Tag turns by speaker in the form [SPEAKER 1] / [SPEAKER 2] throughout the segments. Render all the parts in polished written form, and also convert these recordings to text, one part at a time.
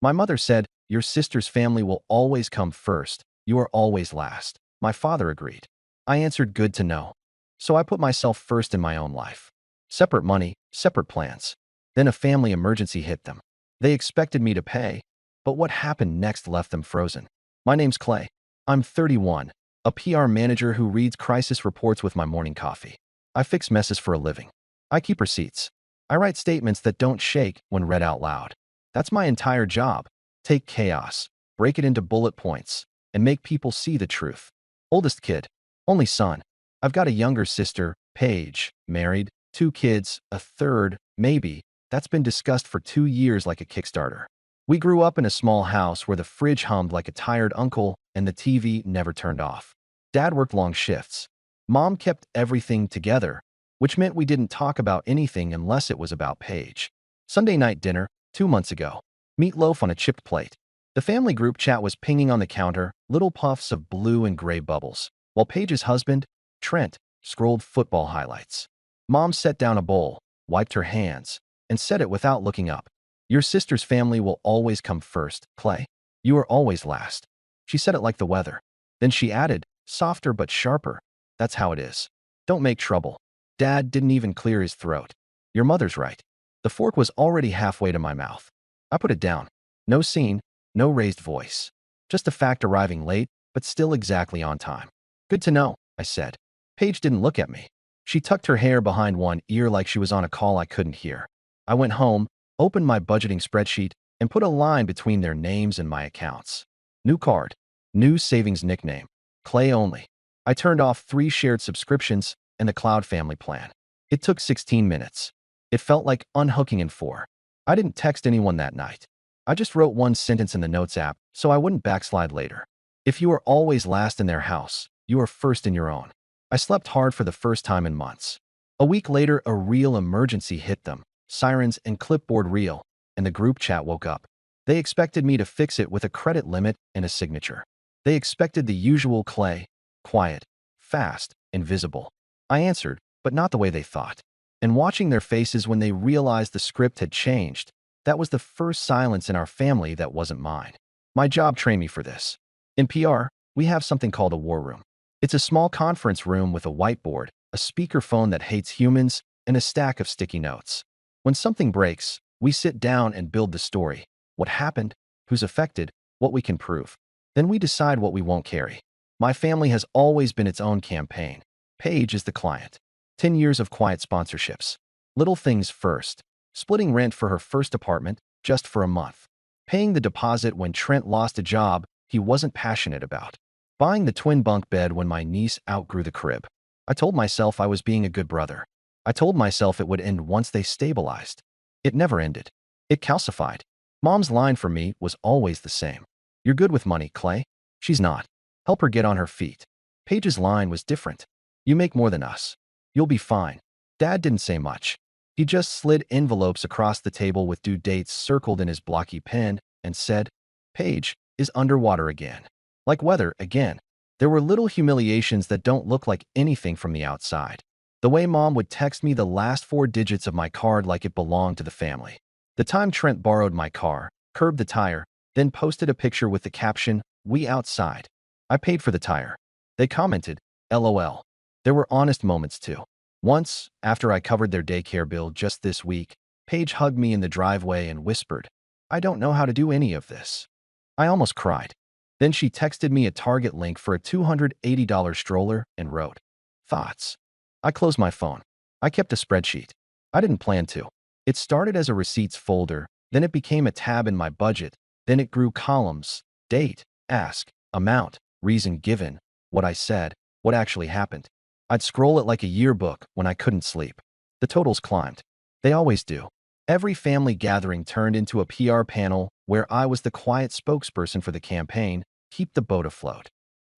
[SPEAKER 1] My mother said, "Your sister's family will always come first. You are always last." My father agreed. I answered, "Good to know." So I put myself first in my own life. Separate money, separate plans. Then a family emergency hit them. They expected me to pay, but what happened next left them frozen. My name's Clay. I'm 31, a PR manager who reads crisis reports with my morning coffee. I fix messes for a living. I keep receipts. I write statements that don't shake when read out loud. That's my entire job. Take chaos, break it into bullet points, and make people see the truth. Oldest kid, only son. I've got a younger sister, Paige, married, 2 kids, a third, maybe, that's been discussed for 2 years like a Kickstarter. We grew up in a small house where the fridge hummed like a tired uncle and the TV never turned off. Dad worked long shifts. Mom kept everything together, which meant we didn't talk about anything unless it was about Paige. Sunday night dinner, 2 months ago. Meatloaf on a chipped plate. The family group chat was pinging on the counter, little puffs of blue and gray bubbles, while Paige's husband, Trent, scrolled football highlights. Mom set down a bowl, wiped her hands, and said it without looking up. "Your sister's family will always come first, Clay. You are always last." She said it like the weather. Then she added, softer but sharper, "That's how it is. Don't make trouble." Dad didn't even clear his throat. "Your mother's right." The fork was already halfway to my mouth. I put it down. No scene, no raised voice. Just a fact arriving late, but still exactly on time. "Good to know," I said. Paige didn't look at me. She tucked her hair behind one ear like she was on a call I couldn't hear. I went home, opened my budgeting spreadsheet, and put a line between their names and my accounts. New card. New savings nickname. Clay only. I turned off 3 shared subscriptions and the cloud family plan. It took 16 minutes. It felt like unhooking in 4. I didn't text anyone that night. I just wrote one sentence in the Notes app so I wouldn't backslide later. If you are always last in their house, you are first in your own. I slept hard for the first time in months. A week later, a real emergency hit them. Sirens and clipboard reel, and the group chat woke up. They expected me to fix it with a credit limit and a signature. They expected the usual Clay, quiet, fast, invisible. I answered, but not the way they thought. And watching their faces when they realized the script had changed, that was the first silence in our family that wasn't mine. My job trained me for this. In PR, we have something called a war room. It's a small conference room with a whiteboard, a speakerphone that hates humans, and a stack of sticky notes. When something breaks, we sit down and build the story. What happened, who's affected, what we can prove. Then we decide what we won't carry. My family has always been its own campaign. Paige is the client. 10 years of quiet sponsorships. Little things first. Splitting rent for her first apartment, just for a month. Paying the deposit when Trent lost a job he wasn't passionate about. Buying the twin bunk bed when my niece outgrew the crib. I told myself I was being a good brother. I told myself it would end once they stabilized. It never ended. It calcified. Mom's line for me was always the same. "You're good with money, Clay." She's not. Help her get on her feet. Paige's line was different. "You make more than us. You'll be fine." Dad didn't say much. He just slid envelopes across the table with due dates circled in his blocky pen and said, "Paige is underwater again. Like weather again." There were little humiliations that don't look like anything from the outside. The way Mom would text me the last 4 digits of my card like it belonged to the family. The time Trent borrowed my car, curbed the tire, then posted a picture with the caption, "We outside." I paid for the tire. They commented, "LOL." There were honest moments too. Once, after I covered their daycare bill just this week, Paige hugged me in the driveway and whispered, "I don't know how to do any of this." I almost cried. Then she texted me a Target link for a $280 stroller and wrote, "Thoughts." I closed my phone. I kept a spreadsheet. I didn't plan to. It started as a receipts folder, then it became a tab in my budget, then it grew columns: date, ask, amount, reason given, what I said, what actually happened. I'd scroll it like a yearbook when I couldn't sleep. The totals climbed. They always do. Every family gathering turned into a PR panel where I was the quiet spokesperson for the campaign, keep the boat afloat.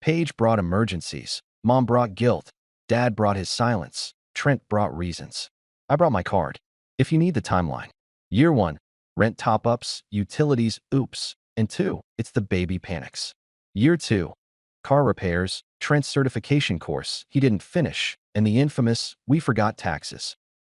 [SPEAKER 1] Paige brought emergencies. Mom brought guilt. Dad brought his silence. Trent brought reasons. I brought my card. If you need the timeline. Year 1, rent top-ups, utilities, oops. And 2, it's the baby panics. Year 2, car repairs, Trent's certification course he didn't finish, and the infamous, we forgot taxes.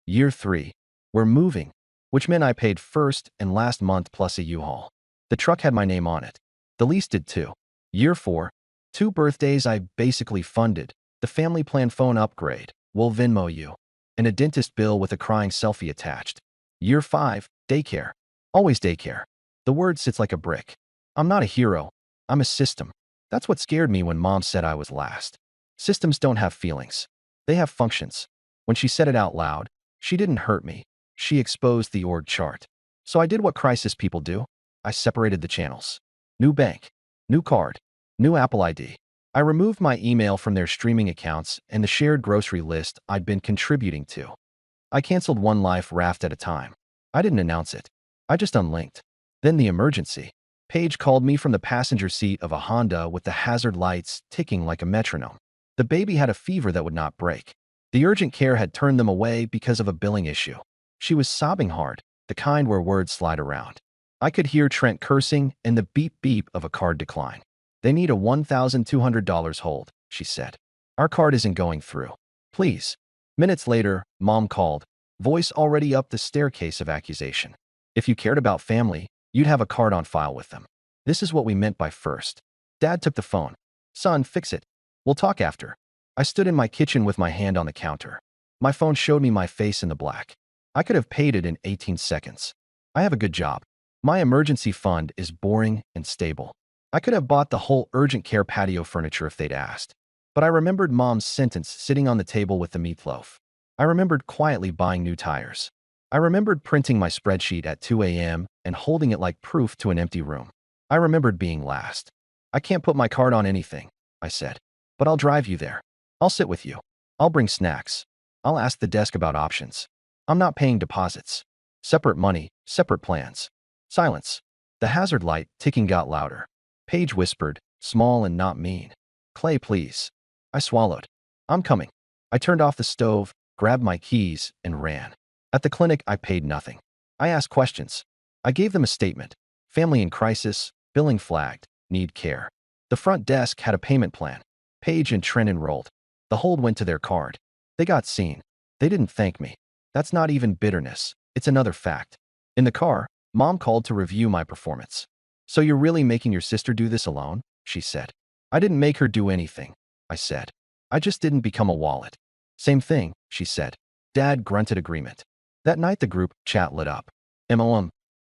[SPEAKER 1] Year 3, we're moving, which meant I paid first and last month plus a U-Haul. The truck had my name on it. The lease did too. Year 4. 2 birthdays I basically funded. The family plan phone upgrade. We'll Venmo you. And a dentist bill with a crying selfie attached. Year 5. Daycare. Always daycare. The word sits like a brick. I'm not a hero. I'm a system. That's what scared me when Mom said I was last. Systems don't have feelings. They have functions. When she said it out loud, she didn't hurt me. She exposed the org chart. So I did what crisis people do. I separated the channels. New bank. New card. New Apple ID. I removed my email from their streaming accounts and the shared grocery list I'd been contributing to. I canceled one life raft at a time. I didn't announce it. I just unlinked. Then the emergency. Paige called me from the passenger seat of a Honda with the hazard lights ticking like a metronome. The baby had a fever that would not break. The urgent care had turned them away because of a billing issue. She was sobbing hard, the kind where words slide around. I could hear Trent cursing and the beep-beep of a card decline. They need a $1,200 hold, she said. Our card isn't going through. Please. Minutes later, Mom called, voice already up the staircase of accusation. If you cared about family, you'd have a card on file with them. This is what we meant by first. Dad took the phone. Son, fix it. We'll talk after. I stood in my kitchen with my hand on the counter. My phone showed me my face in the black. I could have paid it in 18 seconds. I have a good job. My emergency fund is boring and stable. I could have bought the whole urgent care patio furniture if they'd asked. But I remembered Mom's sentence sitting on the table with the meatloaf. I remembered quietly buying new tires. I remembered printing my spreadsheet at 2 a.m. and holding it like proof to an empty room. I remembered being last. I can't put my card on anything, I said. But I'll drive you there. I'll sit with you. I'll bring snacks. I'll ask the desk about options. I'm not paying deposits. Separate money, separate plans. Silence. The hazard light ticking got louder. Paige whispered, small and not mean. Clay, please. I swallowed. I'm coming. I turned off the stove, grabbed my keys, and ran. At the clinic, I paid nothing. I asked questions. I gave them a statement. Family in crisis, billing flagged, need care. The front desk had a payment plan. Paige and Trent enrolled. The hold went to their card. They got seen. They didn't thank me. That's not even bitterness. It's another fact. In the car, Mom called to review my performance. So you're really making your sister do this alone? She said. I didn't make her do anything, I said. I just didn't become a wallet. Same thing, she said. Dad grunted agreement. That night the group chat lit up.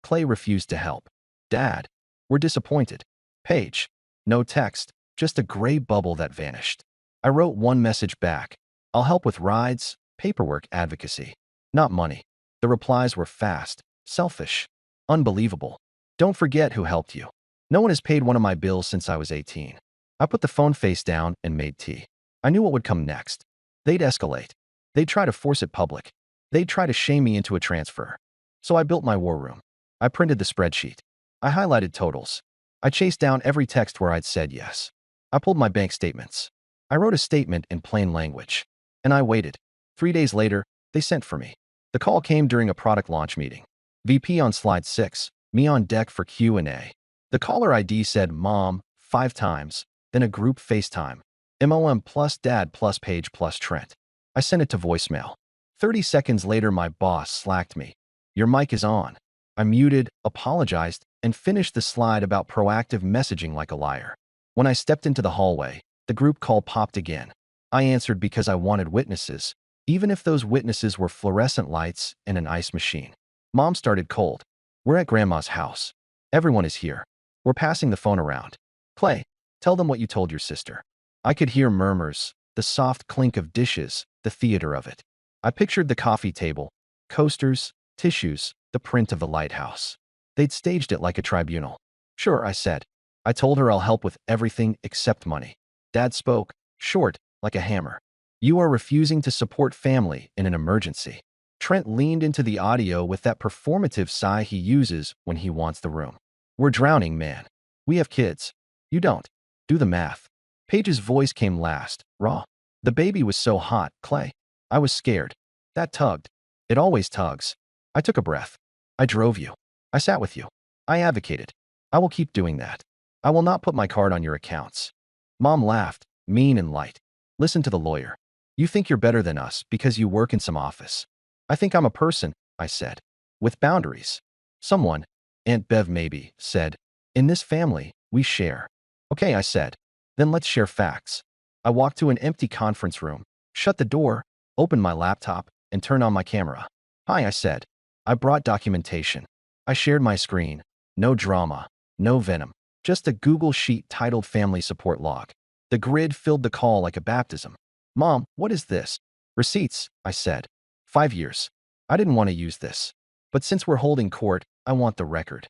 [SPEAKER 1] Clay refused to help. Dad, we're disappointed. Paige, no text, just a gray bubble that vanished. I wrote one message back. I'll help with rides, paperwork, advocacy. Not money. The replies were fast, selfish, unbelievable. Don't forget who helped you. No one has paid one of my bills since I was 18. I put the phone face down and made tea. I knew what would come next. They'd escalate. They'd try to force it public. They'd try to shame me into a transfer. So I built my war room. I printed the spreadsheet. I highlighted totals. I chased down every text where I'd said yes. I pulled my bank statements. I wrote a statement in plain language. And I waited. 3 days later, they sent for me. The call came during a product launch meeting. VP on slide 6, me on deck for Q&A. The caller ID said Mom 5 times, then a group FaceTime. MOM plus Dad plus Paige plus Trent. I sent it to voicemail. 30 seconds later, my boss slacked me. Your mic is on. I muted, apologized, and finished the slide about proactive messaging like a liar. When I stepped into the hallway, the group call popped again. I answered because I wanted witnesses, even if those witnesses were fluorescent lights and an ice machine. Mom started cold. We're at Grandma's house. Everyone is here. We're passing the phone around. Clay, tell them what you told your sister. I could hear murmurs, the soft clink of dishes, the theater of it. I pictured the coffee table, coasters, tissues, the print of the lighthouse. They'd staged it like a tribunal. Sure, I said. I told her I'll help with everything except money. Dad spoke, short, like a hammer. You are refusing to support family in an emergency. Trent leaned into the audio with that performative sigh he uses when he wants the room. We're drowning, man. We have kids. You don't. Do the math. Paige's voice came last, raw. The baby was so hot, Clay. I was scared. That tugged. It always tugs. I took a breath. I drove you. I sat with you. I advocated. I will keep doing that. I will not put my card on your accounts. Mom laughed, mean and light. Listen to the lawyer. You think you're better than us because you work in some office. I think I'm a person, I said, with boundaries. Someone, Aunt Bev maybe, said, In this family, we share. Okay, I said. Then let's share facts. I walked to an empty conference room, shut the door, opened my laptop, and turned on my camera. Hi, I said. I brought documentation. I shared my screen. No drama, no venom. Just a Google sheet titled Family Support Log. The grid filled the call like a baptism. Mom, what is this? Receipts, I said. 5 years. I didn't want to use this. But since we're holding court, I want the record.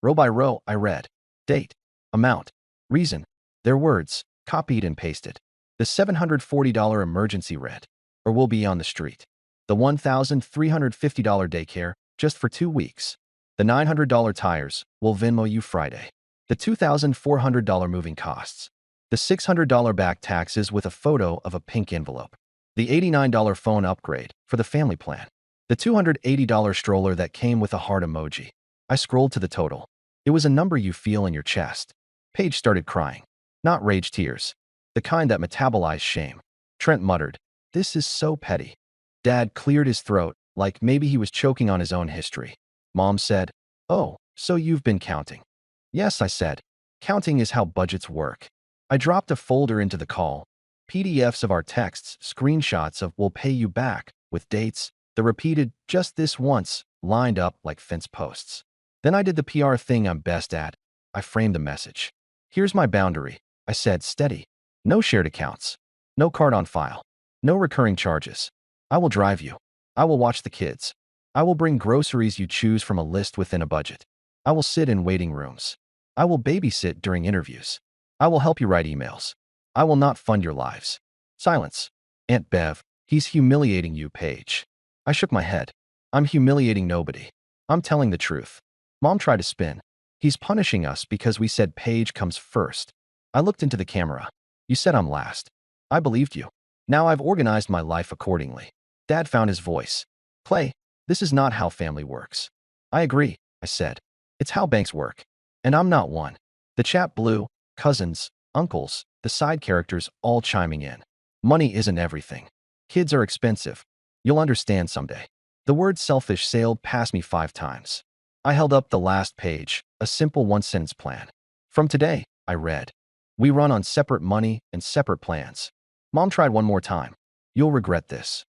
[SPEAKER 1] Row by row, I read. Date, amount, reason, their words, copied and pasted. The $740 emergency rent, or we'll be on the street. The $1,350 daycare, just for 2 weeks. The $900 tires, we'll Venmo you Friday. The $2,400 moving costs. The $600 back taxes with a photo of a pink envelope. The $89 phone upgrade for the family plan. The $280 stroller that came with a heart emoji. I scrolled to the total. It was a number you feel in your chest. Paige started crying. Not rage tears. The kind that metabolize shame. Trent muttered, "This is so petty." Dad cleared his throat, like maybe he was choking on his own history. Mom said, "Oh, so you've been counting." "Yes," I said. "Counting is how budgets work." I dropped a folder into the call. PDFs of our texts, screenshots of "we'll pay you back," with dates, the repeated "just this once" lined up like fence posts. Then I did the PR thing I'm best at. I framed the message. "Here's my boundary," I said, steady. "No shared accounts. No card on file. No recurring charges. I will drive you. I will watch the kids. I will bring groceries you choose from a list within a budget. I will sit in waiting rooms. I will babysit during interviews. I will help you write emails. I will not fund your lives." Silence. "Aunt Bev, he's humiliating you, Paige." I shook my head. "I'm humiliating nobody. I'm telling the truth." Mom tried to spin. "He's punishing us because we said Paige comes first." I looked into the camera. "You said I'm last. I believed you. Now I've organized my life accordingly." Dad found his voice. "Clay, this is not how family works." "I agree," I said. "It's how banks work. And I'm not one." The chat blew. Cousins, uncles, the side characters all chiming in. "Money isn't everything. Kids are expensive. You'll understand someday." The word selfish sailed past me 5 times. I held up the last page, a simple 1-sentence plan. "From today," I read, "we run on separate money and separate plans." Mom tried one more time. "You'll regret this."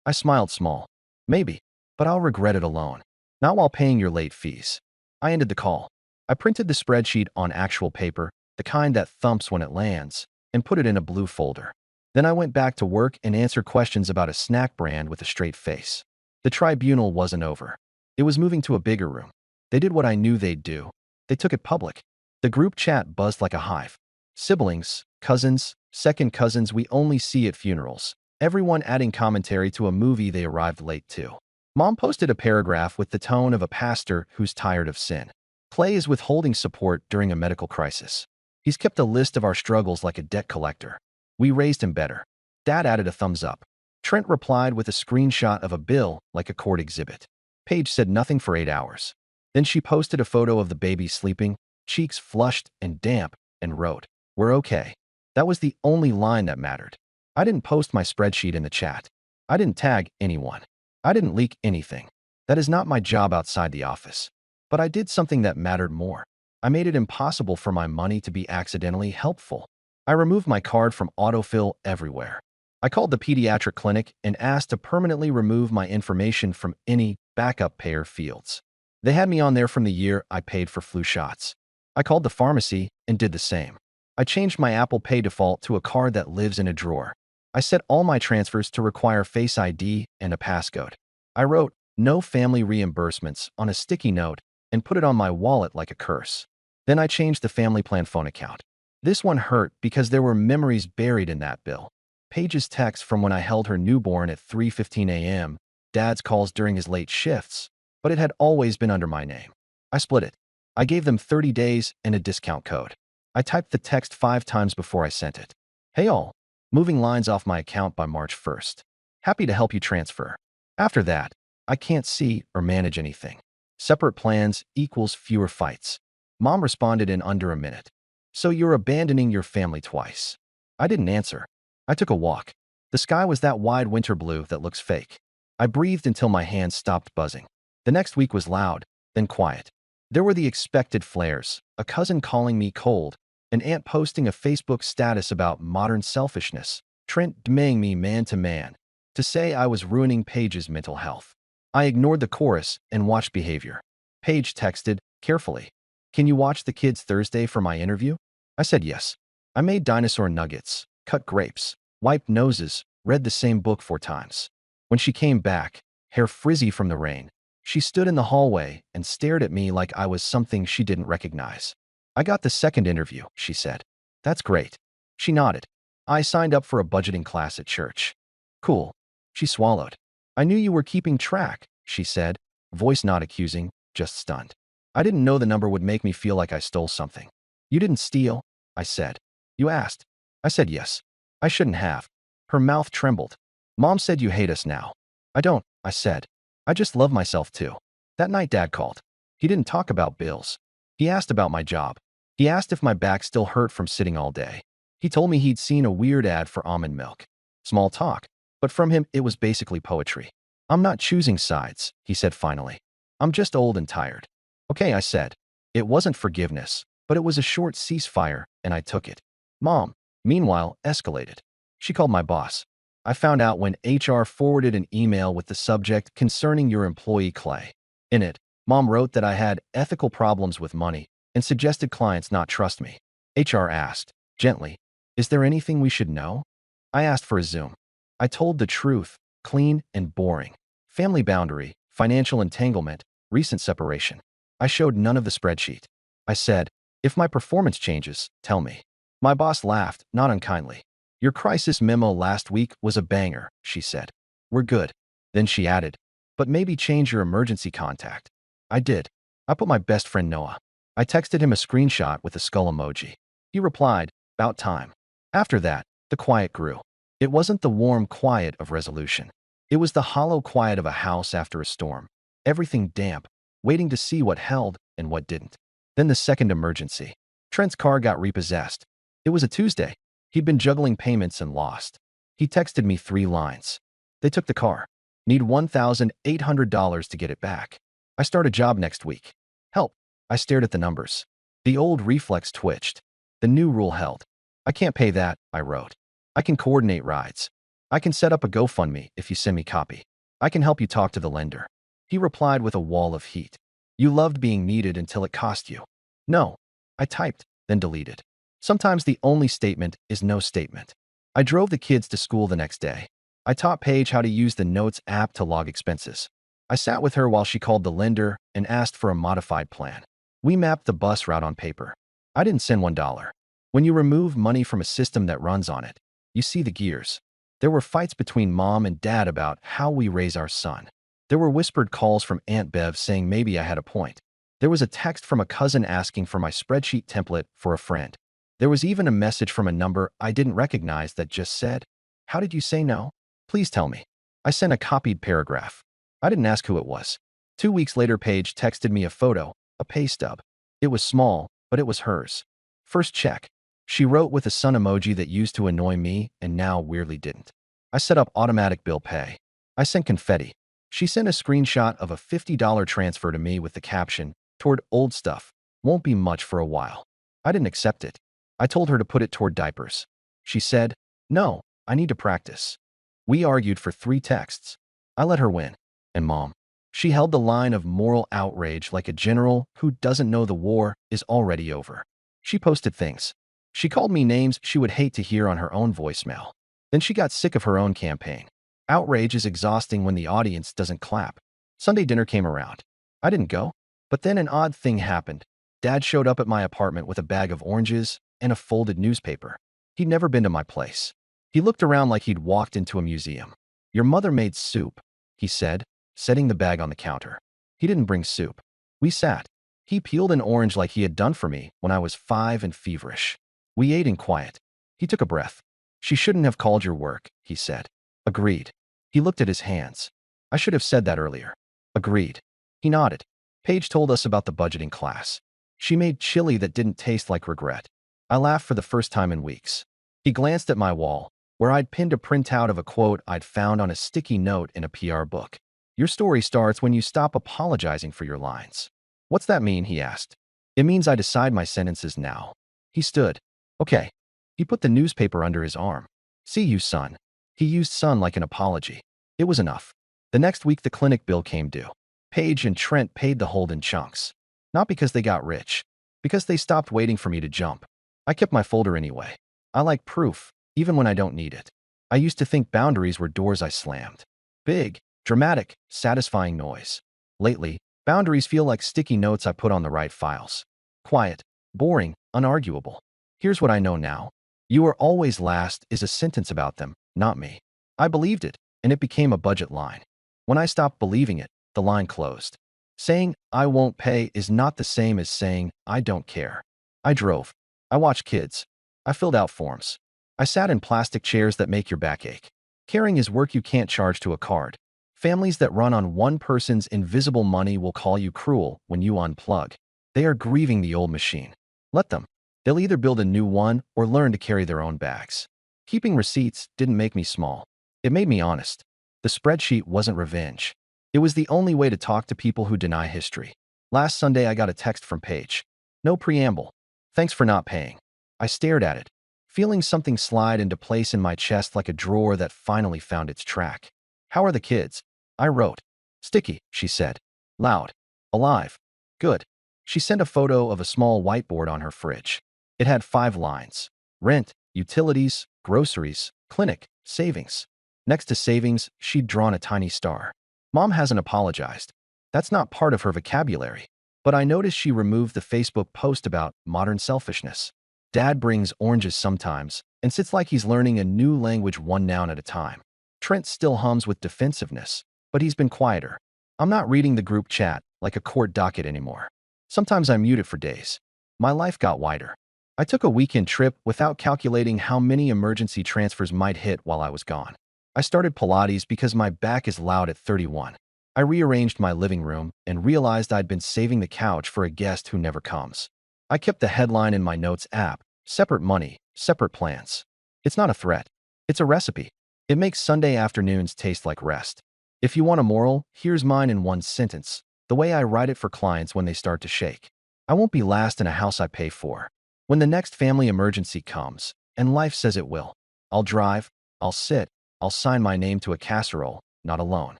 [SPEAKER 1] I smiled small. "Maybe, but I'll regret it alone. Not while paying your late fees." I ended the call. I printed the spreadsheet on actual paper, the kind that thumps when it lands, and put it in a blue folder. Then I went back to work and answered questions about a snack brand with a straight face. The tribunal wasn't over. It was moving to a bigger room. They did what I knew they'd do. They took it public. The group chat buzzed like a hive. Siblings, cousins, second cousins we only see at funerals. Everyone adding commentary to a movie they arrived late to. Mom posted a paragraph with the tone of a pastor who's tired of sin. "Clay is withholding support during a medical crisis. He's kept a list of our struggles like a debt collector. We raised him better." Dad added a thumbs up. Trent replied with a screenshot of a bill like a court exhibit. Paige said nothing for 8 hours. Then she posted a photo of the baby sleeping, cheeks flushed and damp, and wrote, "We're okay." That was the only line that mattered. I didn't post my spreadsheet in the chat. I didn't tag anyone. I didn't leak anything. That is not my job outside the office. But I did something that mattered more. I made it impossible for my money to be accidentally helpful. I removed my card from autofill everywhere. I called the pediatric clinic and asked to permanently remove my information from any backup payer fields. They had me on there from the year I paid for flu shots. I called the pharmacy and did the same. I changed my Apple Pay default to a card that lives in a drawer. I set all my transfers to require Face ID and a passcode. I wrote, "No family reimbursements" on a sticky note and put it on my wallet like a curse. Then I changed the family plan phone account. This one hurt because there were memories buried in that bill. Paige's text from when I held her newborn at 3:15 a.m., Dad's calls during his late shifts, but it had always been under my name. I split it. I gave them 30 days and a discount code. I typed the text 5 times before I sent it. "Hey all, moving lines off my account by March 1st. Happy to help you transfer." After that, I can't see or manage anything. Separate plans equals fewer fights. Mom responded in under a minute. "So you're abandoning your family twice." I didn't answer. I took a walk. The sky was that wide winter blue that looks fake. I breathed until my hands stopped buzzing. The next week was loud, then quiet. There were the expected flares, a cousin calling me cold, an aunt posting a Facebook status about modern selfishness, Trent DMing me man to man to say I was ruining Paige's mental health. I ignored the chorus and watched behavior. Paige texted, carefully, "Can you watch the kids Thursday for my interview?" I said yes. I made dinosaur nuggets, cut grapes, wiped noses, read the same book 4 times. When she came back, hair frizzy from the rain, she stood in the hallway and stared at me like I was something she didn't recognize. "I got the second interview," she said. "That's great." She nodded. "I signed up for a budgeting class at church." "Cool." She swallowed. "I knew you were keeping track," she said, voice not accusing, just stunned. I didn't know the number would make me feel like I stole something. "You didn't steal," I said. "You asked." I said yes. "I shouldn't have." Her mouth trembled. "Mom said you hate us now." "I don't," I said. "I just love myself too." That night Dad called. He didn't talk about bills. He asked about my job. He asked if my back still hurt from sitting all day. He told me he'd seen a weird ad for almond milk. Small talk, but from him it was basically poetry. "I'm not choosing sides," he said finally. "I'm just old and tired." "Okay," I said. It wasn't forgiveness, but it was a short ceasefire, and I took it. Mom, meanwhile, escalated. She called my boss. I found out when HR forwarded an email with the subject concerning your employee Clay. In it, Mom wrote that I had ethical problems with money and suggested clients not trust me. HR asked, gently, "Is there anything we should know?" I asked for a Zoom. I told the truth, clean and boring. Family boundary, financial entanglement, recent separation. I showed none of the spreadsheet. I said, "If my performance changes, tell me." My boss laughed, not unkindly. "Your crisis memo last week was a banger," she said. "We're good." Then she added, "But maybe change your emergency contact." I did. I put my best friend Noah. I texted him a screenshot with a skull emoji. He replied, "About time." After that, the quiet grew. It wasn't the warm quiet of resolution. It was the hollow quiet of a house after a storm. Everything damp, waiting to see what held and what didn't. Then the second emergency. Trent's car got repossessed. It was a Tuesday. He'd been juggling payments and lost. He texted me 3 lines. "They took the car. Need $1,800 to get it back. I start a job next week. Help." I stared at the numbers. The old reflex twitched. The new rule held. "I can't pay that," I wrote. "I can coordinate rides. I can set up a GoFundMe if you send me copy. I can help you talk to the lender." He replied with a wall of heat. "You loved being needed until it cost you." "No." I typed, then deleted. Sometimes the only statement is no statement. I drove the kids to school the next day. I taught Paige how to use the Notes app to log expenses. I sat with her while she called the lender and asked for a modified plan. We mapped the bus route on paper. I didn't send $1. When you remove money from a system that runs on it, you see the gears. There were fights between Mom and Dad about how we raise our son. There were whispered calls from Aunt Bev saying maybe I had a point. There was a text from a cousin asking for my spreadsheet template for a friend. There was even a message from a number I didn't recognize that just said, "How did you say no? Please tell me." I sent a copied paragraph. I didn't ask who it was. 2 weeks later, Paige texted me a photo, a pay stub. It was small, but it was hers. First check. She wrote with a sun emoji that used to annoy me and now weirdly didn't. I set up automatic bill pay. I sent confetti. She sent a screenshot of a $50 transfer to me with the caption, "Toward old stuff. Won't be much for a while." I didn't accept it. I told her to put it toward diapers. She said, "No, I need to practice." We argued for 3 texts. I let her win. And Mom. She held the line of moral outrage like a general who doesn't know the war is already over. She posted things. She called me names she would hate to hear on her own voicemail. Then she got sick of her own campaign. Outrage is exhausting when the audience doesn't clap. Sunday dinner came around. I didn't go. But then an odd thing happened. Dad showed up at my apartment with a bag of oranges and a folded newspaper. He'd never been to my place. He looked around like he'd walked into a museum. "Your mother made soup," he said, setting the bag on the counter. He didn't bring soup. We sat. He peeled an orange like he had done for me when I was 5 and feverish. We ate in quiet. He took a breath. "She shouldn't have called your work," he said. Agreed. He looked at his hands. "I should have said that earlier." Agreed. He nodded. Paige told us about the budgeting class. She made chili that didn't taste like regret. I laughed for the first time in weeks. He glanced at my wall, where I'd pinned a printout of a quote I'd found on a sticky note in a PR book. "Your story starts when you stop apologizing for your lines." What's that mean? He asked. It means I decide my sentences now. He stood. Okay. He put the newspaper under his arm. See you, son. He used son like an apology. It was enough. The next week the clinic bill came due. Paige and Trent paid the hold in chunks. Not because they got rich. Because they stopped waiting for me to jump. I kept my folder anyway. I like proof, even when I don't need it. I used to think boundaries were doors I slammed. Big, dramatic, satisfying noise. Lately, boundaries feel like sticky notes I put on the right files. Quiet, boring, unarguable. Here's what I know now. You are always last is a sentence about them, not me. I believed it, and it became a budget line. When I stopped believing it, the line closed. Saying, I won't pay is not the same as saying, I don't care. I drove. I watched kids. I filled out forms. I sat in plastic chairs that make your back ache. Caring is work you can't charge to a card. Families that run on one person's invisible money will call you cruel when you unplug. They are grieving the old machine. Let them. They'll either build a new one or learn to carry their own bags. Keeping receipts didn't make me small. It made me honest. The spreadsheet wasn't revenge. It was the only way to talk to people who deny history. Last Sunday, I got a text from Paige. No preamble. Thanks for not paying. I stared at it, feeling something slide into place in my chest like a drawer that finally found its track. How are the kids? I wrote. Sticky, she said. Loud. Alive. Good. She sent a photo of a small whiteboard on her fridge. It had 5 lines. Rent, utilities, groceries, clinic, savings. Next to savings, she'd drawn a tiny star. Mom hasn't apologized. That's not part of her vocabulary. But I noticed she removed the Facebook post about modern selfishness. Dad brings oranges sometimes and sits like he's learning a new language one noun at a time. Trent still hums with defensiveness, but he's been quieter. I'm not reading the group chat like a court docket anymore. Sometimes I mute it for days. My life got wider. I took a weekend trip without calculating how many emergency transfers might hit while I was gone. I started Pilates because my back is loud at 31. I rearranged my living room and realized I'd been saving the couch for a guest who never comes. I kept the headline in my notes app, separate money, separate plans. It's not a threat. It's a recipe. It makes Sunday afternoons taste like rest. If you want a moral, here's mine in one sentence, the way I write it for clients when they start to shake. I won't be last in a house I pay for. When the next family emergency comes, and life says it will, I'll drive, I'll sit, I'll sign my name to a casserole, not alone.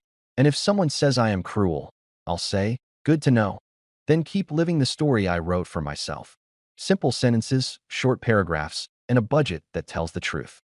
[SPEAKER 1] And if someone says I am cruel, I'll say, good to know. Then keep living the story I wrote for myself. Simple sentences, short paragraphs, and a budget that tells the truth.